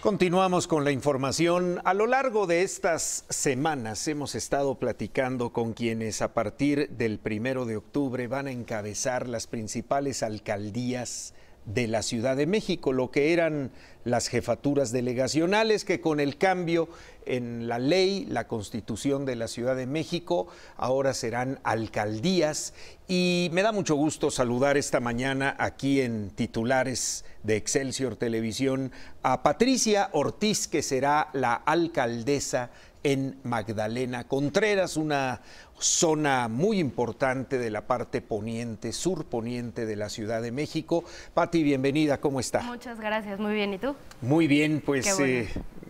Continuamos con la información. A lo largo de estas semanas hemos estado platicando con quienes a partir del 1 de octubre van a encabezar las principales alcaldías de la Ciudad de México, lo que eran las jefaturas delegacionales, que con el cambio en la ley, la Constitución de la Ciudad de México, ahora serán alcaldías. Y me da mucho gusto saludar esta mañana aquí en Titulares de Excelsior Televisión a Patricia Ortiz, que será la alcaldesa en Magdalena Contreras, una zona muy importante de la parte poniente, surponiente de la Ciudad de México. Pati, bienvenida, ¿cómo está? Muchas gracias, muy bien, ¿y tú? Muy bien, pues bueno.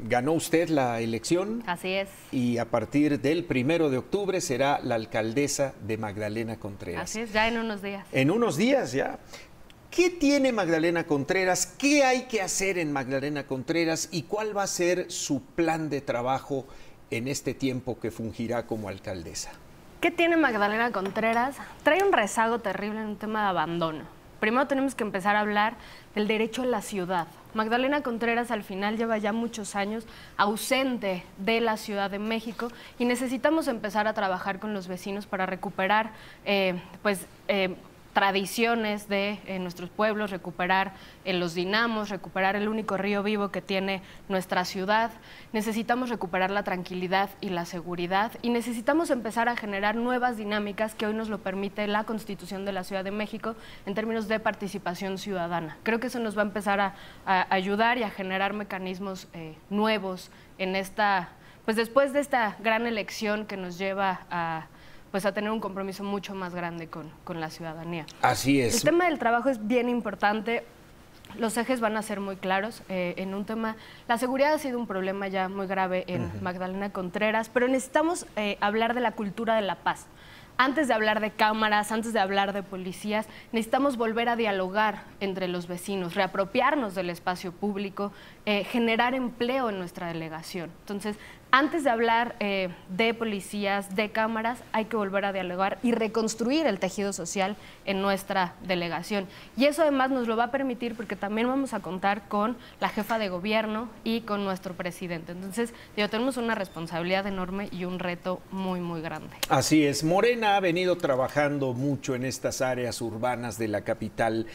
Ganó usted la elección. Así es. Y a partir del 1 de octubre será la alcaldesa de Magdalena Contreras. Así es, ya en unos días. En unos días ya. ¿Qué tiene Magdalena Contreras? ¿Qué hay que hacer en Magdalena Contreras? ¿Y cuál va a ser su plan de trabajo en este tiempo que fungirá como alcaldesa? ¿Qué tiene Magdalena Contreras? Trae un rezago terrible en un tema de abandono. Primero tenemos que empezar a hablar del derecho a la ciudad. Magdalena Contreras al final lleva ya muchos años ausente de la Ciudad de México y necesitamos empezar a trabajar con los vecinos para recuperar tradiciones de nuestros pueblos, recuperar los dinamos, recuperar el único río vivo que tiene nuestra ciudad. Necesitamos recuperar la tranquilidad y la seguridad y necesitamos empezar a generar nuevas dinámicas que hoy nos lo permite la Constitución de la Ciudad de México en términos de participación ciudadana. Creo que eso nos va a empezar a ayudar y a generar mecanismos nuevos en esta, pues después de esta gran elección que nos lleva a tener un compromiso mucho más grande con la ciudadanía. Así es. El tema del trabajo es bien importante. Los ejes van a ser muy claros en un tema. La seguridad ha sido un problema ya muy grave en Magdalena Contreras, pero necesitamos hablar de la cultura de la paz. Antes de hablar de cámaras, antes de hablar de policías, necesitamos volver a dialogar entre los vecinos, reapropiarnos del espacio público, generar empleo en nuestra delegación. Entonces, antes de hablar de policías, de cámaras, hay que volver a dialogar y reconstruir el tejido social en nuestra delegación. Y eso además nos lo va a permitir porque también vamos a contar con la jefa de gobierno y con nuestro presidente. Entonces, tenemos una responsabilidad enorme y un reto muy, muy grande. Así es. Morena ha venido trabajando mucho en estas áreas urbanas de la capital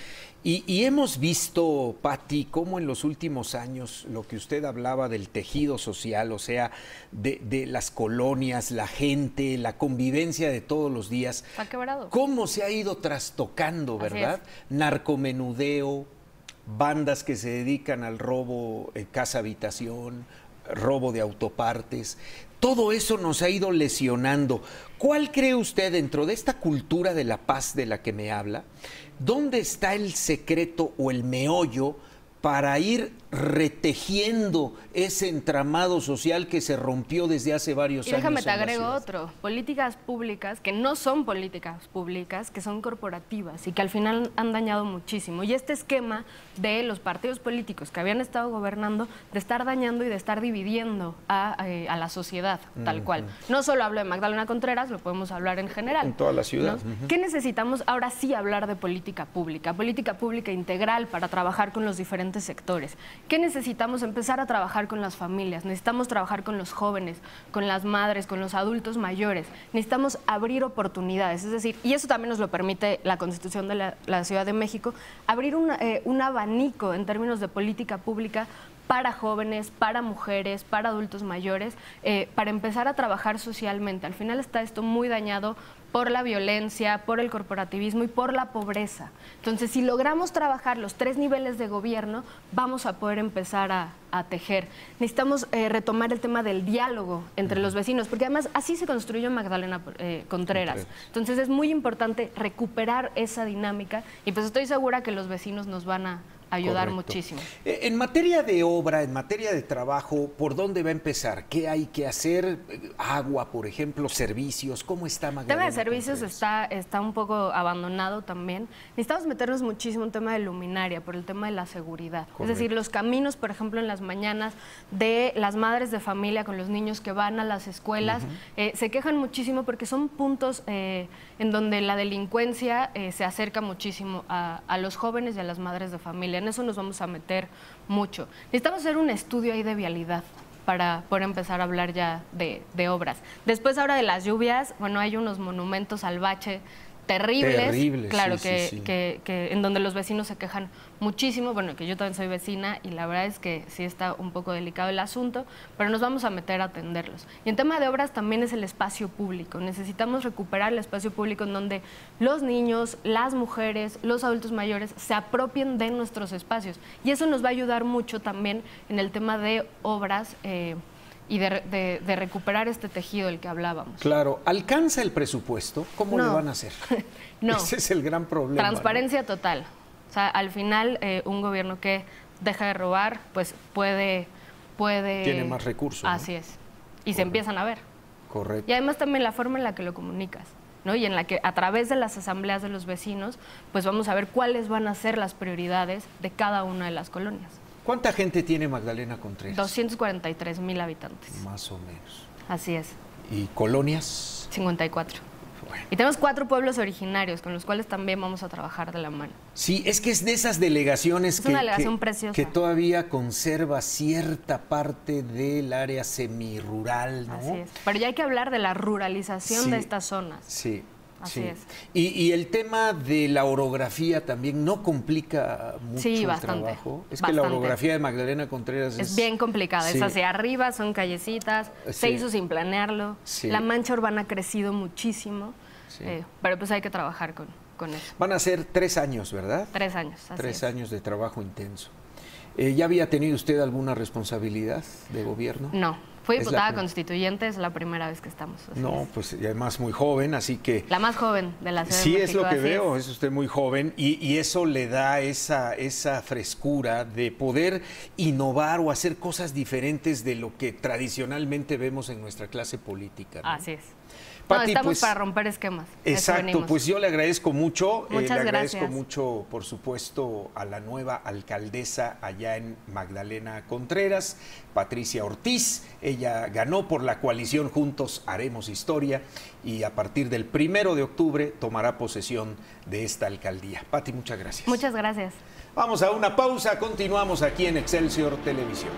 y hemos visto, Pati, cómo en los últimos años lo que usted hablaba del tejido social, o sea, de las colonias, la gente, la convivencia de todos los días, está quebrado. Cómo se ha ido trastocando, ¿verdad? Narcomenudeo, bandas que se dedican al robo casa-habitación, robo de autopartes. Todo eso nos ha ido lesionando. ¿Cuál cree usted, dentro de esta cultura de la paz de la que me habla, dónde está el secreto o el meollo para ir retejiendo ese entramado social que se rompió desde hace varios años? Y déjame te agrego otro, políticas públicas que no son políticas públicas, que son corporativas y que al final han dañado muchísimo. Y este esquema de los partidos políticos que habían estado gobernando, de estar dañando y de estar dividiendo a la sociedad, tal cual. No solo hablo de Magdalena Contreras, lo podemos hablar en general. En toda la ciudad. ¿No? ¿Qué necesitamos? Ahora sí hablar de política pública integral para trabajar con los diferentes sectores. ¿Qué necesitamos? Empezar a trabajar con las familias, necesitamos trabajar con los jóvenes, con las madres, con los adultos mayores, necesitamos abrir oportunidades, es decir, y eso también nos lo permite la Constitución de la Ciudad de México, abrir un abanico en términos de política pública para jóvenes, para mujeres, para adultos mayores, para empezar a trabajar socialmente. Al final está esto muy dañado por la violencia, por el corporativismo y por la pobreza. Entonces, si logramos trabajar los 3 niveles de gobierno, vamos a poder empezar a tejer. Necesitamos retomar el tema del diálogo entre los vecinos, porque además así se construyó Magdalena Contreras. Entonces, es muy importante recuperar esa dinámica y pues estoy segura que los vecinos nos van a ayudar muchísimo. En materia de obra, en materia de trabajo, ¿por dónde va a empezar? ¿Qué hay que hacer? Agua, por ejemplo, servicios, ¿cómo está Magdalena? El tema de servicios está un poco abandonado también. Necesitamos meternos muchísimo en tema de luminaria, por el tema de la seguridad. Correcto. Es decir, los caminos, por ejemplo, en las mañanas de las madres de familia con los niños que van a las escuelas, se quejan muchísimo porque son puntos en donde la delincuencia se acerca muchísimo a los jóvenes y a las madres de familia. en eso nos vamos a meter mucho. Necesitamos hacer un estudio ahí de vialidad para poder empezar a hablar ya de obras. Después ahora de las lluvias, bueno, hay unos monumentos al bache terribles, claro, sí. Que en donde los vecinos se quejan muchísimo, bueno, que yo también soy vecina y la verdad es que sí está un poco delicado el asunto, pero nos vamos a meter a atenderlos. Y en tema de obras también es el espacio público, necesitamos recuperar el espacio público en donde los niños, las mujeres, los adultos mayores se apropien de nuestros espacios y eso nos va a ayudar mucho también en el tema de obras y de recuperar este tejido del que hablábamos. Claro, ¿alcanza el presupuesto? ¿Cómo le van a hacer? No. Ese es el gran problema. Transparencia total. O sea, al final, un gobierno que deja de robar, pues puede... Tiene más recursos. Así es. Y se empiezan a ver. Correcto. Y además también la forma en la que lo comunicas, ¿no? Y en la que a través de las asambleas de los vecinos, pues vamos a ver cuáles van a ser las prioridades de cada una de las colonias. ¿Cuánta gente tiene Magdalena Contreras? 243,000 habitantes. Más o menos. Así es. ¿Y colonias? 54. Bueno. Y tenemos 4 pueblos originarios con los cuales también vamos a trabajar de la mano. Sí, es que es de esas delegaciones una delegación preciosa, que todavía conserva cierta parte del área semirural, ¿no? Así es. Pero ya hay que hablar de la ruralización de estas zonas. Sí. Así es. Y el tema de la orografía también no complica mucho el trabajo. Es que la orografía de Magdalena Contreras es bien complicada. Es hacia arriba, son callecitas, se hizo sin planearlo. La mancha urbana ha crecido muchísimo, pero pues hay que trabajar con eso. Van a ser 3 años, ¿verdad? 3 años. 3 años de trabajo intenso. ¿Ya había tenido usted alguna responsabilidad de gobierno? No. Fui diputada constituyente, es la primera vez que estamos. No, pues y además muy joven, así que... La más joven de la Ciudad de México. Sí, es lo que veo, es usted muy joven y eso le da esa frescura de poder innovar o hacer cosas diferentes de lo que tradicionalmente vemos en nuestra clase política, ¿no? Así es. Pati, estamos pues, para romper esquemas. Exacto, pues yo le agradezco mucho. Muchas le agradezco gracias. mucho, por supuesto, a la nueva alcaldesa allá en Magdalena Contreras, Patricia Ortiz. Ella ganó por la coalición Juntos Haremos Historia y a partir del 1 de octubre tomará posesión de esta alcaldía. Pati, muchas gracias. Muchas gracias. Vamos a una pausa, continuamos aquí en Excelsior Televisión.